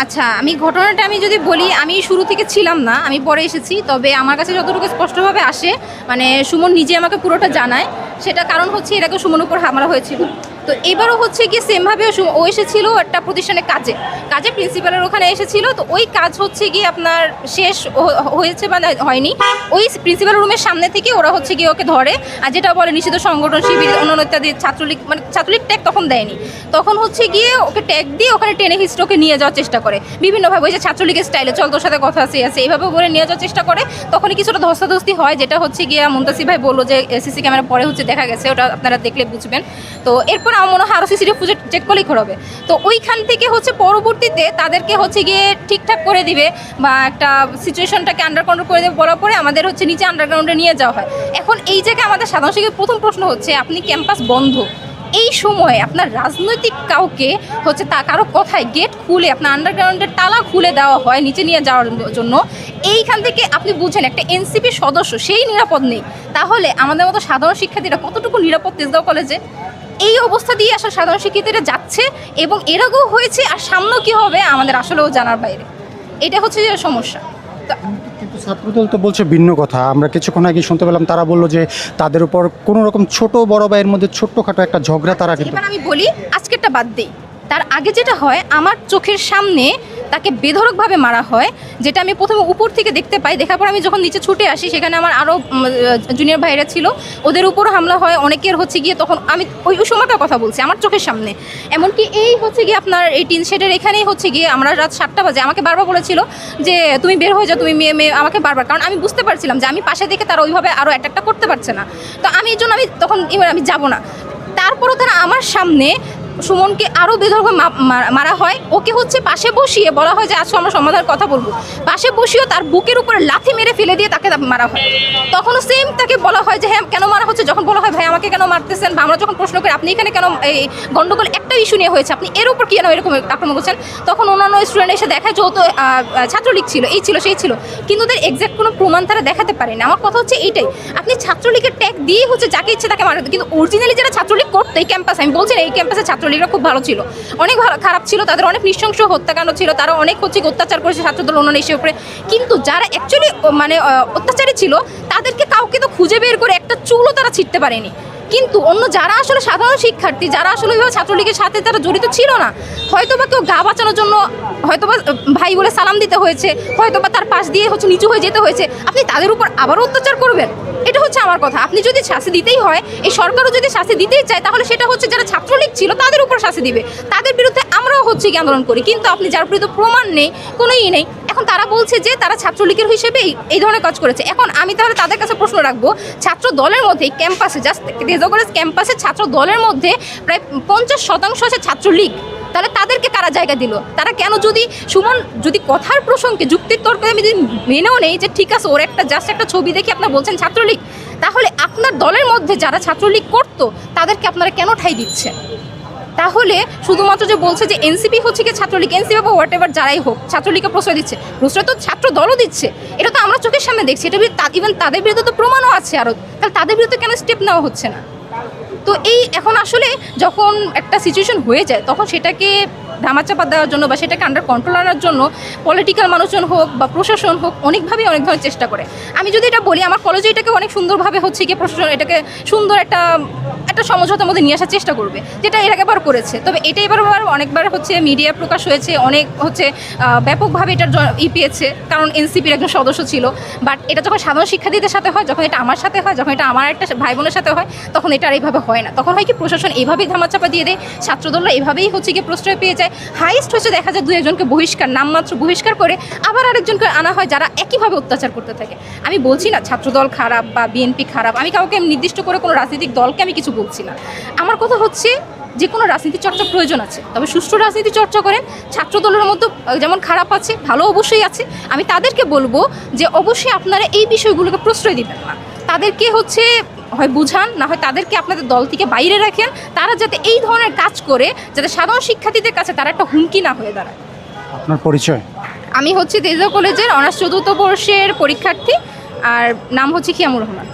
আচ্ছা, আমি ঘটনাটা যদি বলি, আমি শুরু থেকে ছিলাম না, আমি পরে এসেছি। তবে আমার কাছে যতটুকু স্পষ্টভাবে আসে, মানে সুমন নিজে আমাকে পুরোটা জানায়। সেটা কারণ হচ্ছে এর আগে সুমনের উপর হামলা হয়েছিল। তো এবারও হচ্ছে গিয়ে সেমভাবে ও এসেছিল একটা প্রতিষ্ঠানে কাজে প্রিন্সিপালের ওখানে এসেছিল। তো ওই কাজ হচ্ছে গিয়ে আপনার শেষ হয়েছে বা হয়নি, ওই প্রিন্সিপাল রুমের সামনে থেকে ওরা হচ্ছে গিয়ে ওকে ধরে। আর যেটা বলে নিষিদ্ধ সংগঠন শিবির অন্যান্য ইত্যাদি, ছাত্রলীগ ছাত্রলীগ ট্যাগ তখন দেয়নি, তখন হচ্ছে গিয়ে ওকে ট্যাগ দিয়ে ওখানে টেনে হিস্ট্রি নিয়ে যাওয়ার চেষ্টা করে বিভিন্নভাবে। ওই যে ছাত্রলীগের স্টাইলে চল তোর সাথে কথা আছে এইভাবে করে নিয়ে যাওয়ার চেষ্টা করে। তখনই কিছুটা ধস্তাধস্তি হয়, যেটা হচ্ছে গিয়ে মুনতাসির ভাই বললো যে সিসি ক্যামেরা পরে হচ্ছে দেখা গেছে, ওটা আপনারা দেখলে বুঝবেন। তো এরপর আমার মনে হয় আরও সিসিটিভি ফুটেজ চেক করলেই হবে। তো ওইখান থেকে হচ্ছে পরবর্তীতে তাদেরকে হচ্ছে গিয়ে ঠিকঠাক করে দিবে বা একটা সিচুয়েশনটাকে আন্ডার কন্ট্রোল করে দেবে বলার পরে আমাদের হচ্ছে নিচে আন্ডারগ্রাউন্ডে নিয়ে যাওয়া হয়। এখন এই জায়গায় আমাদের সাধারণ শিক্ষকের প্রথম প্রশ্ন হচ্ছে, আপনি ক্যাম্পাস বন্ধ, এই সময় আপনার রাজনৈতিক কাউকে হচ্ছে কারো কথায় গেট খুলে আপনার আন্ডারগ্রাউন্ডের তালা খুলে দেওয়া হয় নিচে নিয়ে যাওয়ার জন্য। এইখান থেকে আপনি বুঝেন একটা এনসিপি সদস্য সেই নিরাপদ নেই, তাহলে আমাদের মতো সাধারণ শিক্ষার্থীরা কতটুকু নিরাপদ তেজগাঁও কলেজে? এই অবস্থা দিয়ে আসলে সাধারণ শিক্ষার্থীরা যাচ্ছে এবং এরকমও হয়েছে, আর সামনেও কী হবে আমাদের আসলেও জানার বাইরে। এটা হচ্ছে যে সমস্যা। কিন্তু ছাত্রদল তো বলছে ভিন্ন কথা। আমরা কিছুক্ষণ আগে শুনতে পেলাম, তারা বললো যে তাদের উপর কোনো রকম ছোট বড় ভাইয়ের মধ্যে ছোট্টখাটো একটা ঝগড়া তারা কিন্তু। এবার আমি বলি, আজকেরটা বাদ দিই, তার আগে যেটা হয় আমার চোখের সামনে তাকে বেধড়কভাবে মারা হয়, যেটা আমি প্রথমে উপর থেকে দেখতে পাই। দেখার পর আমি যখন নিচে ছুটে আসি, সেখানে আমার আরও জুনিয়র ভাইরা ছিল, ওদের উপর হামলা হয় অনেকের হচ্ছে গিয়ে। তখন আমি ওই সময়টার কথা বলছি, আমার চোখের সামনে। এমনকি এই হচ্ছে গিয়ে আপনার এই টিন শেডের এখানেই হচ্ছে গিয়ে আমরা রাত 7টা বাজে আমাকে বারবার বলেছিল যে তুমি বের হয়ে যাও, তুমি মেয়ে আমাকে বারবার, কারণ আমি বুঝতে পারছিলাম যে আমি পাশে দেখে তারা ওইভাবে আরও অ্যাটাকটা করতে পারছে না। তো আমি এই জন্য তখন আমি যাব না। তারপরও তারা আমার সামনে সুমনকে আরও বেধড়ক মারা হয়। ওকে হচ্ছে পাশে বসিয়ে বলা হয় যে আজকে আমরা সমাধানের কথা বলবো, পাশে বসিয়েও তার বুকের উপরে লাথি মেরে ফেলে দিয়ে তাকে মারা হয়। তখনও সেম তাকে বলা হয় যে হ্যাঁ কেন মারা হচ্ছে। যখন বলা হয় ভাই আমাকে কেন মারতেছেন, বা আমরা যখন প্রশ্ন করি আপনি এখানে কেন এই গণ্ডগোল একটা ইস্যু নিয়ে হয়েছে, আপনি এর উপর কি কেন এরকম আক্রমণ করছেন, তখন অন্যান্য স্টুডেন্ট এসে দেখায় যে ও তো ছাত্রলীগ ছিল, এই ছিল সেই ছিল, কিন্তু ওদের এক্সাক্ট কোনো প্রমাণ তারা দেখাতে পারেনি। আমার কথা হচ্ছে এইটাই, আপনি ছাত্রলীগের ট্যাগ দিয়ে হচ্ছে যাকে ইচ্ছে তাকে মারা, কিন্তু অরিজিনালি যারা ছাত্রলীগ করতো এই ক্যাম্পাসে, আমি বলছি না এই ক্যাম্পাসে ছাত্রলীগরা খুব ভালো ছিল, অনেক খারাপ ছিল, তাদের অনেক নৃশংস হত্যাকাণ্ড ছিল, তারা অনেক হচ্ছে অত্যাচার করেছে ছাত্রদল অন্যান্য ইস্যুর উপরে। কিন্তু যারা অ্যাকচুয়ালি মানে অত্যাচারী ছিল তাদেরকে কাউকে তো খুঁজে বের করে একটা চুলও তারা ছিটতে পারেনি। কিন্তু অন্য যারা আসলে সাধারণ শিক্ষার্থী, যারা আসলে ছাত্রলীগের সাথে তারা জড়িত ছিল না, হয়তোবা কেউ গা বাঁচানোর জন্য হয়তোবা ভাই বলে সালাম দিতে হয়েছে, হয়তোবা তার পাশ দিয়ে হচ্ছে নিচু হয়ে যেতে হয়েছে, আপনি তাদের উপর আবারও অত্যাচার করবেন? এটা হচ্ছে আমার কথা। আপনি যদি শাস্তি দিতেই হয়, এই সরকারও যদি শাস্তি দিতেই চায়, তাহলে সেটা হচ্ছে যারা ছাত্রলীগ ছিল তাদের উপর শাস্তি দিবে, তাদের বিরুদ্ধে আমরাও হচ্ছে কি আন্দোলন করি। কিন্তু আপনি যার বিরুদ্ধে প্রমাণ নেই, কোনো নেই, এখন তারা বলছে যে তারা ছাত্রলীগের হিসেবে এই ধরনের কাজ করেছে। এখন আমি তাহলে তাদের কাছে প্রশ্ন রাখবো, ছাত্র দলের মধ্যে ক্যাম্পাসে জাস্ট তেজগাঁও কলেজ ক্যাম্পাসে ছাত্র দলের মধ্যে প্রায় 50% আছে ছাত্রলীগ, তাহলে তাদেরকে কারা জায়গা দিল? তারা কেন, যদি সুমন যদি কথার প্রসঙ্গে যুক্তির তর্কে আমি যদি মেনেও নেই যে ঠিক আছে ওর একটা জাস্ট একটা ছবি দেখে আপনারা বলছেন ছাত্রলীগ, তাহলে আপনার দলের মধ্যে যারা ছাত্রলীগ করতো তাদেরকে আপনারা কেন ঠাঁই দিচ্ছেন? তাহলে শুধুমাত্র যে বলছে যে এনসিপি হচ্ছে কি ছাত্রলীগ, এনসিপি বা হোয়াট এভার যারাই হোক ছাত্রলীগকে প্রশ্রয় দিচ্ছে, প্রশ্রয় তো ছাত্র দলও দিচ্ছে, এটা তো আমরা চোখের সামনে দেখছি। এটা ইভেন তাদের বিরুদ্ধে তো প্রমাণও আছে আরও, তাহলে তাদের বিরুদ্ধে কেন স্টেপ নেওয়া হচ্ছে না? তো এই এখন আসলে যখন একটা সিচুয়েশন হয়ে যায়, তখন সেটাকে ধামাচাপা দেওয়ার জন্য বা সেটাকে আন্ডার কন্ট্রোল আনার জন্য পলিটিক্যাল মানুষজন হোক বা প্রশাসন হোক অনেকভাবেই অনেক ধরনের চেষ্টা করে। আমি যদি এটা বলি, আমার কলেজে এটাকে অনেক সুন্দরভাবে হচ্ছে গিয়ে প্রশাসন এটাকে সুন্দর একটা সমঝোতার মধ্যে নিয়ে আসার চেষ্টা করবে, যেটা এর আগেবার করেছে। তবে এটা এবার অনেকবার হচ্ছে মিডিয়া প্রকাশ হয়েছে, অনেক হচ্ছে ব্যাপকভাবে এটার পেয়েছে, কারণ এনসিপির একজন সদস্য ছিল। বাট এটা যখন সাধারণ শিক্ষার্থীদের সাথে হয়, যখন এটা আমার সাথে হয়, যখন এটা আমার একটা ভাই বোনের সাথে হয়, তখন এটা আর এইভাবে হয় না। তখন হয় কি প্রশাসন এইভাবেই ধামাচাপা দিয়ে দেয়, ছাত্রদলরা এইভাবেই হচ্ছে গিয়ে প্রশ্রয় পেয়ে যায়। হাইস্ট হচ্ছে দেখা যায় 2-1জনকে বহিষ্কার, নামমাত্র বহিষ্কার করে আবার আরেকজনকে আনা হয় যারা একইভাবে অত্যাচার করতে থাকে। আমি বলছি না ছাত্রদল খারাপ বা বিএনপি খারাপ, আমি কাউকে নির্দিষ্ট করে কোনো রাজনৈতিক দলকে আমি কিছু বলছি না। আমার কথা হচ্ছে যে কোনো রাজনীতি চর্চা প্রয়োজন আছে, তবে সুষ্ঠু রাজনীতি চর্চা করেন। ছাত্রদলের মধ্যে যেমন খারাপ আছে, ভালো অবশ্যই আছে। আমি তাদেরকে বলবো যে অবশ্যই আপনারা এই বিষয়গুলোকে প্রশ্রয় দিবেন না, তাদেরকে হচ্ছে হয় বুঝান, না হয় তাদেরকে আপনাদের দল থেকে বাইরে রাখেন, তারা যাতে এই ধরনের কাজ করে যাতে সাধারণ শিক্ষার্থীদের কাছে তারা একটা হুমকি না হয়ে দাঁড়ায়। আপনার পরিচয়? আমি হচ্ছে তেজগাঁও কলেজের অনার্স 4th বর্ষের পরীক্ষার্থী, আর নাম হচ্ছে খিয়ামুর রহমান।